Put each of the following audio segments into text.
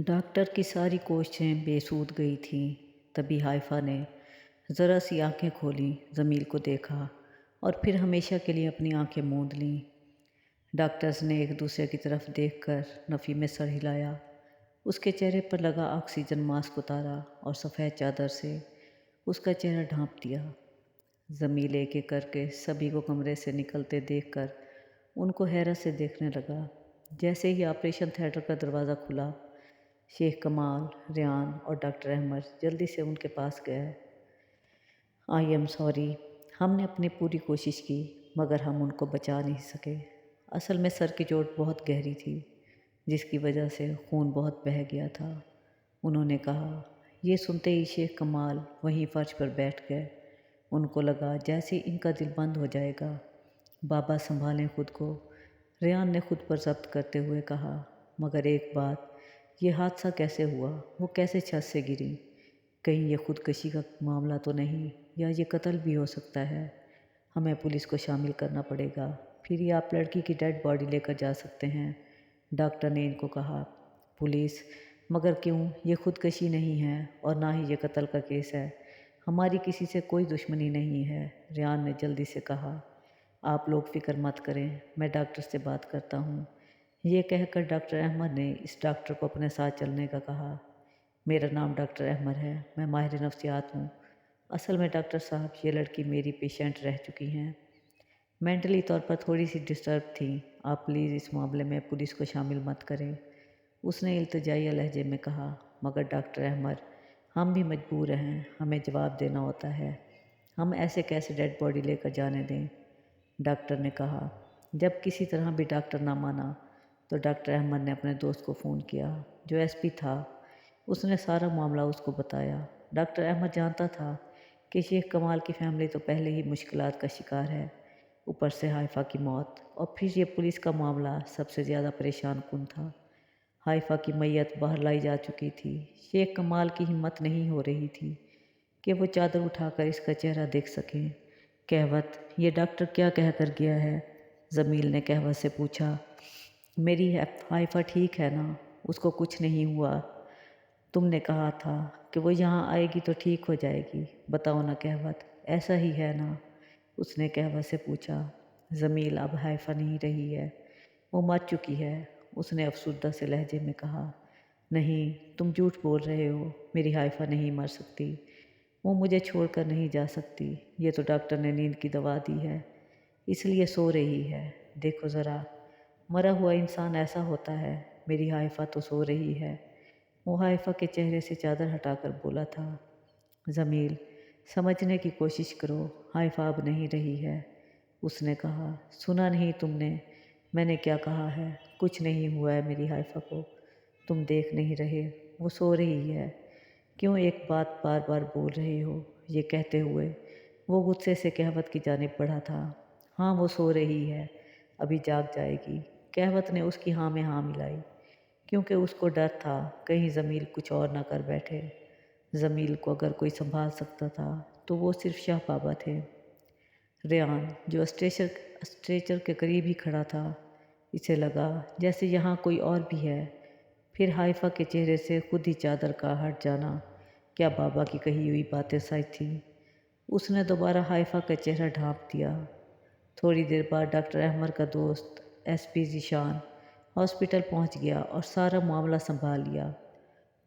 Doctor کی ساری کوششیں بے سود گئی تھیں۔ تبھی حائفہ نے ذرا سی آنکھیں کھولیں، جمیل کو دیکھا اور پھر ہمیشہ کے لیے اپنی آنکھیں موند لیں۔ ڈاکٹرز نے ایک دوسرے کی طرف دیکھ کر نفی میں سر ہلایا۔ اس کے چہرے پر لگا آکسیجن ماسک اتارا اور سفید چادر سے اس کا چہرہ ڈھانپ دیا۔ جمیل ایک ایک کر کے سبھی کو کمرے سے نکلتے دیکھ کر ان کو حیرت سے دیکھنے لگا۔ جیسے ہی آپریشن تھیٹر کا دروازہ کھلا، شیخ کمال، ریان اور ڈاکٹر احمد جلدی سے ان کے پاس گئے۔ آئی ایم سوری، ہم نے اپنی پوری کوشش کی مگر ہم ان کو بچا نہیں سکے۔ اصل میں سر کی چوٹ بہت گہری تھی جس کی وجہ سے خون بہت بہہ گیا تھا، انہوں نے کہا۔ یہ سنتے ہی شیخ کمال وہیں فرش پر بیٹھ گئے۔ ان کو لگا جیسے ان کا دل بند ہو جائے گا۔ بابا سنبھالیں خود کو، ریان نے خود پر ضبط کرتے ہوئے کہا۔ مگر ایک بات، یہ حادثہ کیسے ہوا؟ وہ کیسے چھت سے گری؟ کہیں یہ خودکشی کا معاملہ تو نہیں یا یہ قتل بھی ہو سکتا ہے؟ ہمیں پولیس کو شامل کرنا پڑے گا، پھر ہی آپ لڑکی کی ڈیڈ باڈی لے کر جا سکتے ہیں، ڈاکٹر نے ان کو کہا۔ پولیس؟ مگر کیوں؟ یہ خودکشی نہیں ہے اور نہ ہی یہ قتل کا کیس ہے، ہماری کسی سے کوئی دشمنی نہیں ہے، ریان نے جلدی سے کہا۔ آپ لوگ فکر مت کریں، میں ڈاکٹر سے بات کرتا ہوں، یہ کہہ کر ڈاکٹر احمد نے اس ڈاکٹر کو اپنے ساتھ چلنے کا کہا۔ میرا نام ڈاکٹر احمد ہے، میں ماہر نفسیات ہوں۔ اصل میں ڈاکٹر صاحب، یہ لڑکی میری پیشنٹ رہ چکی ہیں، مینٹلی طور پر تھوڑی سی ڈسٹرب تھی، آپ پلیز اس معاملے میں پولیس کو شامل مت کریں، اس نے التجائیہ لہجے میں کہا۔ مگر ڈاکٹر احمد، ہم بھی مجبور ہیں، ہمیں جواب دینا ہوتا ہے، ہم ایسے کیسے ڈیڈ باڈی لے کر جانے دیں، ڈاکٹر نے کہا۔ جب کسی طرح بھی ڈاکٹر نہ مانا تو ڈاکٹر احمد نے اپنے دوست کو فون کیا جو ایس پی تھا۔ اس نے سارا معاملہ اس کو بتایا۔ ڈاکٹر احمد جانتا تھا کہ شیخ کمال کی فیملی تو پہلے ہی مشکلات کا شکار ہے، اوپر سے حائفہ کی موت، اور پھر یہ پولیس کا معاملہ سب سے زیادہ پریشان کن تھا۔ حائفہ کی میت باہر لائی جا چکی تھی، شیخ کمال کی ہمت نہیں ہو رہی تھی کہ وہ چادر اٹھا کر اس کا چہرہ دیکھ سکیں۔ کہوت، یہ ڈاکٹر کیا کہہ کر گیا ہے؟ جمیل نے کہوت سے پوچھا۔ میری حائفہ ٹھیک ہے نا؟ اس کو کچھ نہیں ہوا، تم نے کہا تھا کہ وہ یہاں آئے گی تو ٹھیک ہو جائے گی، بتاؤ نا کہوت، ایسا ہی ہے نا؟ اس نے کہوت سے پوچھا۔ جمیل، اب حائفہ نہیں رہی ہے، وہ مر چکی ہے، اس نے افسردہ سے لہجے میں کہا۔ نہیں، تم جھوٹ بول رہے ہو، میری حائفہ نہیں مر سکتی، وہ مجھے چھوڑ کر نہیں جا سکتی، یہ تو ڈاکٹر نے نیند کی دوا دی ہے، اس لیے سو رہی ہے، دیکھو ذرا، مرا ہوا انسان ایسا ہوتا ہے، میری حائفہ تو سو رہی ہے، وہ حائفہ کے چہرے سے چادر ہٹا کر بولا تھا۔ جمیل، سمجھنے کی کوشش کرو، حائفہ اب نہیں رہی ہے، اس نے کہا۔ سنا نہیں تم نے میں نے کیا کہا ہے؟ کچھ نہیں ہوا ہے میری حائفہ کو، تم دیکھ نہیں رہے، وہ سو رہی ہے، کیوں ایک بات بار بار بول رہے ہو؟ یہ کہتے ہوئے وہ غصے سے کہوت کی جانب بڑھا تھا۔ ہاں، وہ سو رہی ہے، ابھی جاگ جائے گی، کہوت نے اس کی ہاں میں ہاں ملائی، کیونکہ اس کو ڈر تھا کہیں جمیل کچھ اور نہ کر بیٹھے۔ جمیل کو اگر کوئی سنبھال سکتا تھا تو وہ صرف شاہ بابا تھے۔ ریان، جو اسٹریچر کے قریب ہی کھڑا تھا، اسے لگا جیسے یہاں کوئی اور بھی ہے، پھر حائفہ کے چہرے سے خود ہی چادر کا ہٹ جانا کیا بابا کی کہی ہوئی باتیں سچ تھیں؟ اس نے دوبارہ حائفہ کا چہرہ ڈھانپ دیا۔ تھوڑی دیر بعد ڈاکٹر احمد کا دوست ایس پی ذیشان ہاسپٹل پہنچ گیا اور سارا معاملہ سنبھال لیا۔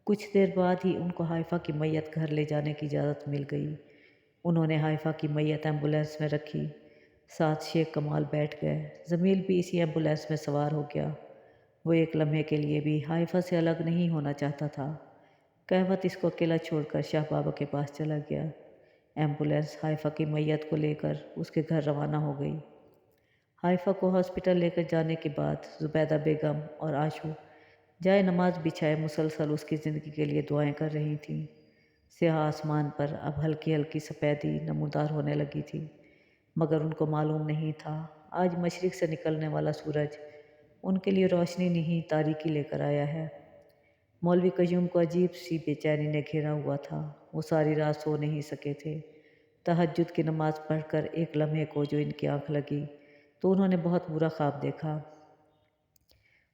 کچھ دیر بعد ہی ان کو حائفہ کی میت گھر لے جانے کی اجازت مل گئی۔ انہوں نے حائفہ کی میت ایمبولینس میں رکھی، ساتھ شیخ کمال بیٹھ گئے، جمیل بھی اسی ایمبولینس میں سوار ہو گیا۔ وہ ایک لمحے کے لیے بھی حائفہ سے الگ نہیں ہونا چاہتا تھا۔ کہوت اس کو اکیلا چھوڑ کر شاہ بابا کے پاس چلا گیا۔ ایمبولینس حائفہ کی میت کو لے کر اس کے گھر روانہ ہو گئی۔ حائفہ کو ہاسپٹل لے کر جانے کے بعد زبیدہ بیگم اور آشو جائے نماز بچھائے مسلسل اس کی زندگی کے لیے دعائیں کر رہی تھیں۔ سیاہ آسمان پر اب ہلکی ہلکی سفیدی نمودار ہونے لگی تھی، مگر ان کو معلوم نہیں تھا آج مشرق سے نکلنے والا سورج ان کے لیے روشنی نہیں تاریکی لے کر آیا ہے۔ مولوی قیوم کو عجیب سی بے چینی نے گھیرا ہوا تھا، وہ ساری رات سو نہیں سکے تھے۔ تہجد کی نماز پڑھ کر ایک لمحے کو جو ان کی آنکھ لگی تو انہوں نے بہت برا خواب دیکھا۔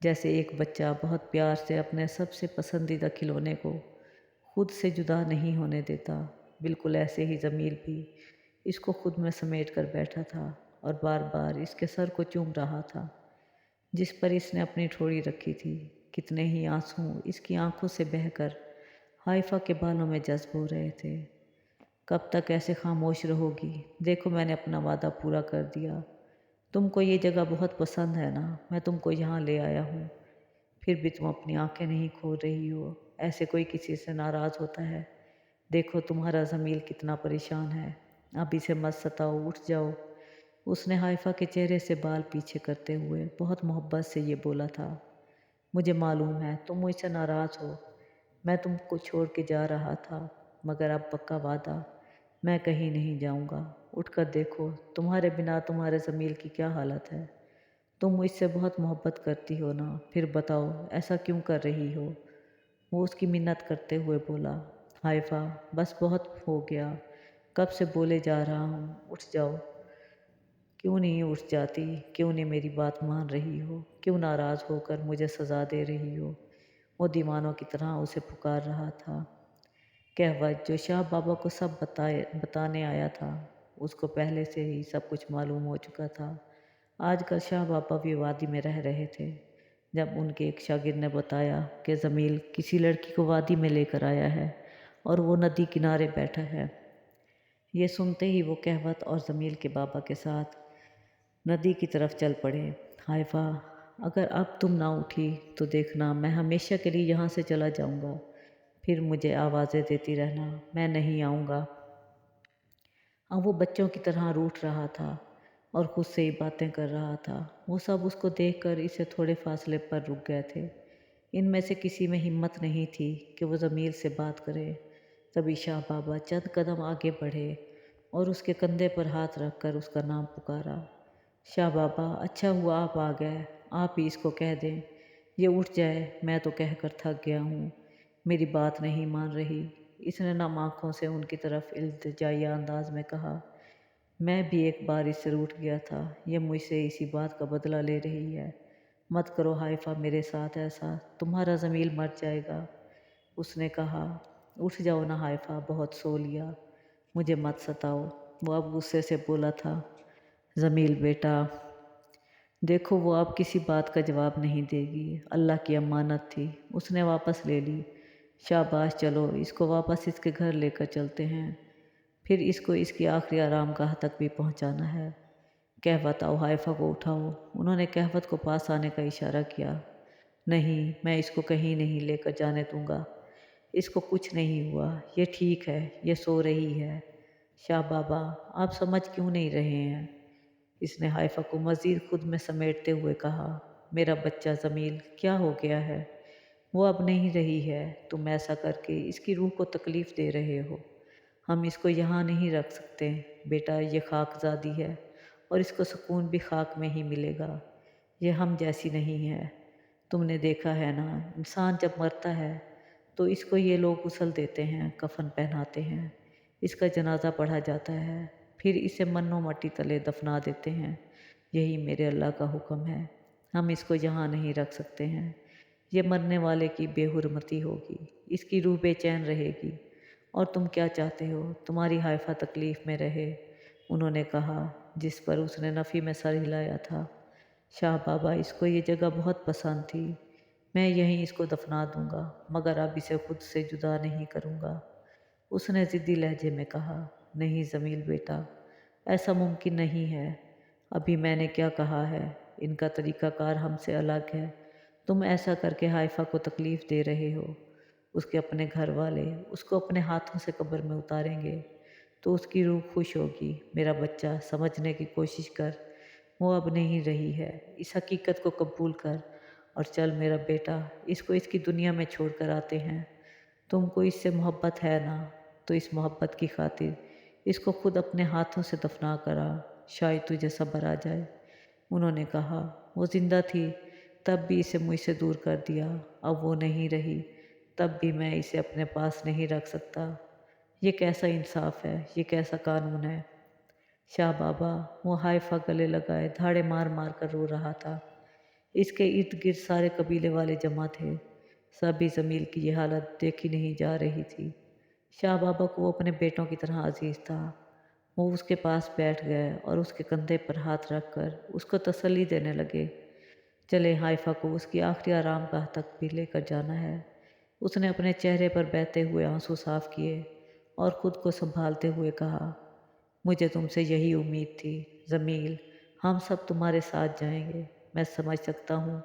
جیسے ایک بچہ بہت پیار سے اپنے سب سے پسندیدہ کھلونے کو خود سے جدا نہیں ہونے دیتا، بالکل ایسے ہی ضمیل بھی اس کو خود میں سمیٹ کر بیٹھا تھا اور بار بار اس کے سر کو چوم رہا تھا جس پر اس نے اپنی ٹھوڑی رکھی تھی۔ کتنے ہی آنسو اس کی آنکھوں سے بہہ کر حائفہ کے بالوں میں جذب ہو رہے تھے۔ کب تک ایسے خاموش رہو گی؟ دیکھو میں نے اپنا وعدہ پورا کر دیا۔ تم کو یہ جگہ بہت پسند ہے نا؟ میں تم کو یہاں لے آیا ہوں، پھر بھی تم اپنی آنکھیں نہیں کھول رہی ہو۔ ایسے کوئی کسی سے ناراض ہوتا ہے؟ دیکھو تمہارا ضمیر کتنا پریشان ہے، اب اسے مت ستاؤ، اٹھ جاؤ۔ اس نے حائفہ کے چہرے سے بال پیچھے کرتے ہوئے بہت محبت سے یہ بولا تھا۔ مجھے معلوم ہے تم مجھ سے ناراض ہو، میں تم کو چھوڑ کے جا رہا تھا، مگر اب پکا وعدہ، میں کہیں نہیں جاؤں گا۔ اٹھ کر دیکھو تمہارے بنا تمہارے ضمیر کی کیا حالت ہے۔ تم مجھ سے بہت محبت کرتی ہو نا، پھر بتاؤ ایسا کیوں کر رہی ہو؟ وہ اس کی منت کرتے ہوئے بولا۔ حائفہ بس بہت ہو گیا، کب سے بولے جا رہا ہوں اٹھ جاؤ، کیوں نہیں اٹھ جاتی؟ کیوں نہیں میری بات مان رہی ہو؟ کیوں ناراض ہو کر مجھے سزا دے رہی ہو؟ وہ دیوانوں کی طرح اسے پکار رہا تھا۔ کہوت جو شاہ بابا کو سب بتانے آیا تھا، اس کو پہلے سے ہی سب کچھ معلوم ہو چکا تھا۔ آج کل شاہ بابا بھی وادی میں رہ رہے تھے جب ان کے ایک شاگرد نے بتایا کہ ضمیل کسی لڑکی کو وادی میں لے کر آیا ہے اور وہ ندی کنارے بیٹھا ہے۔ یہ سنتے ہی وہ کہوت اور ضمیل کے بابا کے ساتھ ندی کی طرف چل پڑے۔ حائفہ اگر اب تم نہ اٹھی تو دیکھنا میں ہمیشہ کے لیے یہاں سے چلا جاؤں گا، پھر مجھے آوازیں دیتی رہنا، میں نہیں آؤں گا۔ اب وہ بچوں کی طرح روٹھ رہا تھا اور خود سے ہی باتیں کر رہا تھا۔ وہ سب اس کو دیکھ کر اسے تھوڑے فاصلے پر رک گئے تھے۔ ان میں سے کسی میں ہمت نہیں تھی کہ وہ ضمیل سے بات کرے۔ تبھی شاہ بابا چند قدم آگے بڑھے اور اس کے کندھے پر ہاتھ رکھ کر اس کا نام پکارا۔ شاہ بابا اچھا ہوا آپ آ گئے، آپ ہی اس کو کہہ دیں یہ اٹھ جائے، میں تو کہہ کر تھک گیا ہوں، میری بات نہیں مان رہی۔ اس نے نم آنکھوں سے ان کی طرف التجائیہ انداز میں کہا، میں بھی ایک بار اس سے روٹھ گیا تھا، یہ مجھ سے اسی بات کا بدلہ لے رہی ہے۔ مت کرو حائفہ میرے ساتھ ایسا، تمہارا ضمیر مر جائے گا۔ اس نے کہا، اٹھ جاؤ نا حائفہ، بہت سو لیا، مجھے مت ستاؤ۔ وہ اب غصے سے بولا تھا، ضمیل بیٹا دیکھو وہ اب کسی بات کا جواب نہیں دے گی، اللہ کی امانت تھی، اس نے واپس لے لی۔ شاباش چلو اس کو واپس اس کے گھر لے کر چلتے ہیں، پھر اس کو اس کی آخری آرام گاہ تک بھی پہنچانا ہے۔ کہوت آؤ حائفہ کو اٹھاؤ۔ انہوں نے کہوت کو پاس آنے کا اشارہ کیا۔ نہیں میں اس کو کہیں نہیں لے کر جانے دوں گا، اس کو کچھ نہیں ہوا، یہ ٹھیک ہے، یہ سو رہی ہے۔ شاہ بابا آپ سمجھ کیوں نہیں رہے ہیں؟ اس نے حائفہ کو مزید خود میں سمیٹتے ہوئے کہا، میرا بچہ ضمیل کیا ہو گیا ہے؟ وہ اب نہیں رہی ہے، تم ایسا کر کے اس کی روح کو تکلیف دے رہے ہو۔ ہم اس کو یہاں نہیں رکھ سکتے بیٹا، یہ خاک زادی ہے اور اس کو سکون بھی خاک میں ہی ملے گا، یہ ہم جیسی نہیں ہے۔ تم نے دیکھا ہے نا انسان جب مرتا ہے تو اس کو یہ لوگ غسل دیتے ہیں، کفن پہناتے ہیں، اس کا جنازہ پڑھا جاتا ہے، پھر اسے من و مٹی تلے دفنا دیتے ہیں۔ یہی میرے اللہ کا حکم ہے، ہم اس کو یہاں نہیں رکھ سکتے ہیں، یہ مرنے والے کی بے حرمتی ہوگی، اس کی روح بے چین رہے گی۔ اور تم کیا چاہتے ہو تمہاری حائفہ تکلیف میں رہے؟ انہوں نے کہا، جس پر اس نے نفی میں سر ہلایا تھا۔ شاہ بابا اس کو یہ جگہ بہت پسند تھی، میں یہیں اس کو دفنا دوں گا، مگر اب اسے خود سے جدا نہیں کروں گا۔ اس نے ضدی لہجے میں کہا، نہیں ضمیل بیٹا، ایسا ممکن نہیں ہے۔ ابھی میں نے کیا کہا ہے، ان کا طریقہ کار ہم سے الگ ہے، تم ایسا کر کے حائفہ کو تکلیف دے رہے ہو۔ اس کے اپنے گھر والے اس کو اپنے ہاتھوں سے قبر میں اتاریں گے تو اس کی روح خوش ہوگی۔ میرا بچہ سمجھنے کی کوشش کر، وہ اب نہیں رہی ہے، اس حقیقت کو قبول کر اور چل میرا بیٹا، اس کو اس کی دنیا میں چھوڑ کر آتے ہیں۔ تم کو اس سے محبت ہے نا، تو اس محبت کی خاطر اس کو خود اپنے ہاتھوں سے دفنا کرا، شاید تجھے صبر آ جائے۔ انہوں نے کہا، وہ زندہ تھی تب بھی اسے مجھ سے دور کر دیا، اب وہ نہیں رہی تب بھی میں اسے اپنے پاس نہیں رکھ سکتا۔ یہ کیسا انصاف ہے، یہ کیسا قانون ہے؟ شاہ بابا وہ حائفہ گلے لگائے دھاڑے مار مار کر رو رہا تھا۔ اس کے ارد گرد سارے قبیلے والے جمع تھے۔ سبھی جمیل کی یہ حالت دیکھی نہیں جا رہی تھی۔ شاہ بابا کو وہ اپنے بیٹوں کی طرح عزیز تھا۔ وہ اس کے پاس بیٹھ گئے اور اس کے کندھے پر ہاتھ رکھ کر اس کو تسلی دینے لگے۔ چلے حائفہ کو اس کی آخری آرام گاہ تک بھی لے کر جانا ہے۔ اس نے اپنے چہرے پر بہتے ہوئے آنسو صاف کیے اور خود کو سنبھالتے ہوئے کہا، مجھے تم سے یہی امید تھی جمیل، ہم سب تمہارے ساتھ جائیں گے۔ میں سمجھ سکتا ہوں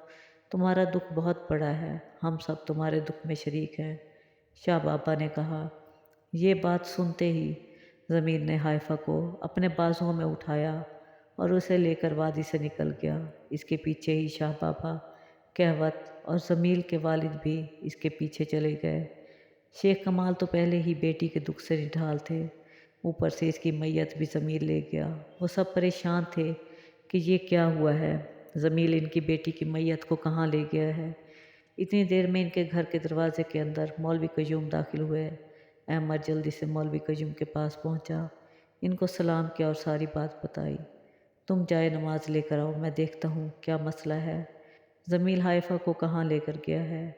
تمہارا دکھ بہت بڑا ہے، ہم سب تمہارے دکھ میں شریک ہیں۔ شاہ بابا نے کہا۔ یہ بات سنتے ہی جمیل نے حائفہ کو اپنے بازوؤں میں اٹھایا اور اسے لے کر وادی سے نکل گیا۔ اس کے پیچھے ہی شاہ بابا، کہوت اور جمیل کے والد بھی اس کے پیچھے چلے گئے۔ شیخ کمال تو پہلے ہی بیٹی کے دکھ سے نڈھال تھے، اوپر سے اس کی میت بھی جمیل لے گیا۔ وہ سب پریشان تھے کہ یہ کیا ہوا ہے، جمیل ان کی بیٹی کی میت کو کہاں لے گیا ہے۔ اتنی دیر میں ان کے گھر کے دروازے کے اندر مولوی قیوم داخل ہوئے۔ احمد جلدی سے مولوی قیوم کے پاس پہنچا، ان کو سلام کیا اور ساری بات بتائی۔ تم جائے نماز لے کر آؤ، میں دیکھتا ہوں کیا مسئلہ ہے۔ جمیل حائفہ کو کہاں لے کر گیا ہے؟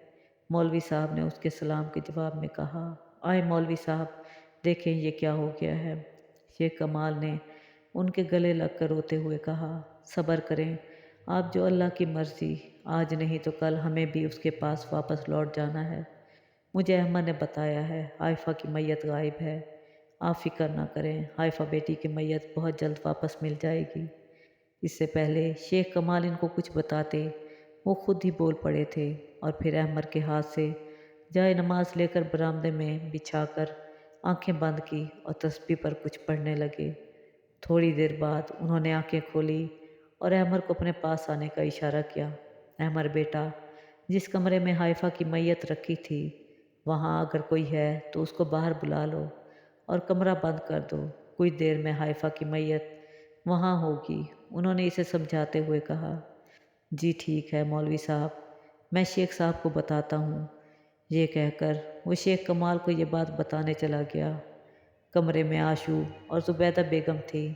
مولوی صاحب نے اس کے سلام کے جواب میں کہا۔ آئے مولوی صاحب، دیکھیں یہ کیا ہو گیا ہے۔ شیخ کمال نے ان کے گلے لگ کر روتے ہوئے کہا، صبر کریں آپ، جو اللہ کی مرضی، آج نہیں تو کل ہمیں بھی اس کے پاس واپس لوٹ جانا ہے۔ مجھے احمد نے بتایا ہے حائفہ کی میت غائب ہے۔ آپ فکر نہ کریں، حائفہ بیٹی کی میت بہت جلد واپس مل جائے گی۔ اس سے پہلے شیخ کمال ان کو کچھ بتاتے وہ خود ہی بول پڑے تھے اور پھر احمد کے ہاتھ سے جائے نماز لے کر برآمدے میں بچھا کر آنکھیں بند کی اور تسبیح پر کچھ پڑھنے لگے۔ تھوڑی دیر بعد انہوں نے آنکھیں کھولی اور احمد کو اپنے پاس آنے کا اشارہ کیا۔ احمد بیٹا، جس کمرے میں حائفہ کی میت رکھی تھی وہاں اگر کوئی ہے تو اس کو باہر بلا لو اور کمرہ بند کر دو، کچھ دیر میں حائفہ کی میت وہاں ہوگی، انہوں نے اسے سمجھاتے ہوئے کہا۔ جی ٹھیک ہے مولوی صاحب، میں شیخ صاحب کو بتاتا ہوں۔ یہ کہہ کر وہ شیخ کمال کو یہ بات بتانے چلا گیا۔ کمرے میں آشو اور زبیدہ بیگم تھی۔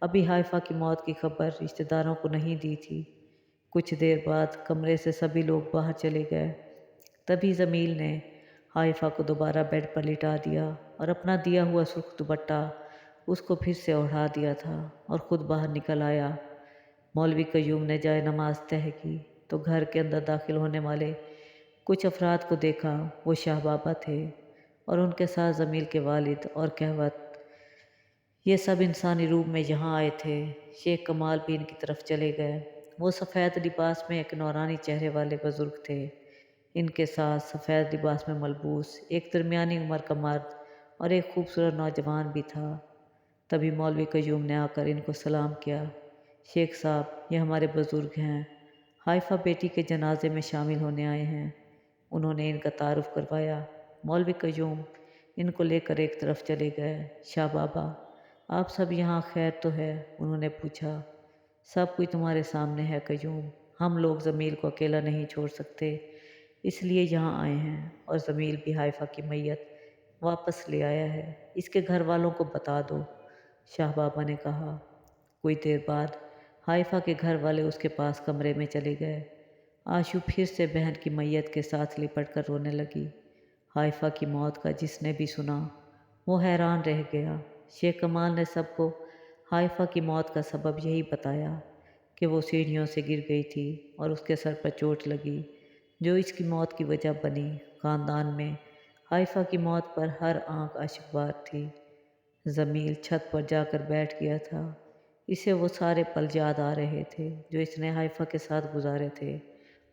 ابھی حائفہ کی موت کی خبر رشتہ داروں کو نہیں دی تھی۔ کچھ دیر بعد کمرے سے سبھی لوگ باہر چلے گئے۔ تبھی جمیل نے حائفہ کو دوبارہ بیڈ پر لٹا دیا اور اپنا دیا ہوا سرخ دوپٹہ اس کو پھر سے اوڑھا دیا تھا اور خود باہر نکل آیا۔ مولوی قیوم نے جائے نماز طے کی تو گھر کے اندر داخل ہونے والے کچھ افراد کو دیکھا۔ وہ شاہ بابا تھے اور ان کے ساتھ جمیل کے والد اور کہوت۔ یہ سب انسانی روپ میں یہاں آئے تھے۔ شیخ کمال بھی ان کی طرف چلے گئے۔ وہ سفید لباس میں ایک نورانی چہرے والے بزرگ تھے۔ ان کے ساتھ سفید لباس میں ملبوس ایک درمیانی عمر کا مرد اور ایک خوبصورت نوجوان بھی تھا۔ تبھی مولوی قیوم نے آ کر ان کو سلام کیا۔ شیخ صاحب، یہ ہمارے بزرگ ہیں، حائفہ بیٹی کے جنازے میں شامل ہونے آئے ہیں۔ انہوں نے ان کا تعارف کروایا۔ مولوی قیوم ان کو لے کر ایک طرف چلے گئے۔ شاہ بابا، آپ سب یہاں خیر تو ہے؟ انہوں نے پوچھا۔ سب کوئی تمہارے سامنے ہے قیوم، ہم لوگ جمیل کو اکیلا نہیں چھوڑ سکتے، اس لیے یہاں آئے ہیں، اور جمیل بھی حائفہ کی میت واپس لے آیا ہے، اس کے گھر والوں کو بتا دو، شاہ بابا نے کہا۔ کوئی دیر بعد حائفہ کے گھر والے اس کے پاس کمرے میں چلے گئے۔ آشو پھر سے بہن کی میت کے ساتھ لپٹ کر رونے لگی۔ حائفہ کی موت کا جس نے بھی سنا وہ حیران رہ گیا۔ شیخ کمال نے سب کو حائفہ کی موت کا سبب یہی بتایا کہ وہ سیڑھیوں سے گر گئی تھی اور اس کے سر پر چوٹ لگی جو اس کی موت کی وجہ بنی۔ خاندان میں حائفہ کی موت پر ہر آنکھ اشک بار تھی۔ جمیل چھت پر جا کر بیٹھ گیا تھا۔ اسے وہ سارے پل یاد آ رہے تھے جو اس نے حائفہ کے ساتھ گزارے تھے۔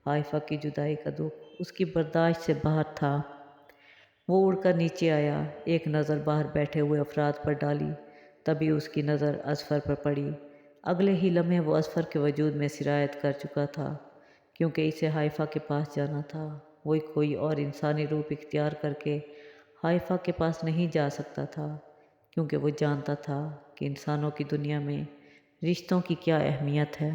حائفہ کی جدائی کا دکھ اس کی برداشت سے باہر تھا۔ وہ اڑ کر نیچے آیا، ایک نظر باہر بیٹھے ہوئے افراد پر ڈالی، تبھی اس کی نظر اظفر پر پڑی۔ اگلے ہی لمحے وہ اظفر کے وجود میں سرایت کر چکا تھا، کیونکہ اسے حائفہ کے پاس جانا تھا۔ وہ کوئی اور انسانی روپ اختیار کر کے حائفہ کے پاس نہیں جا سکتا تھا، کیونکہ وہ جانتا تھا کہ انسانوں کی دنیا میں رشتوں کی کیا اہمیت ہے۔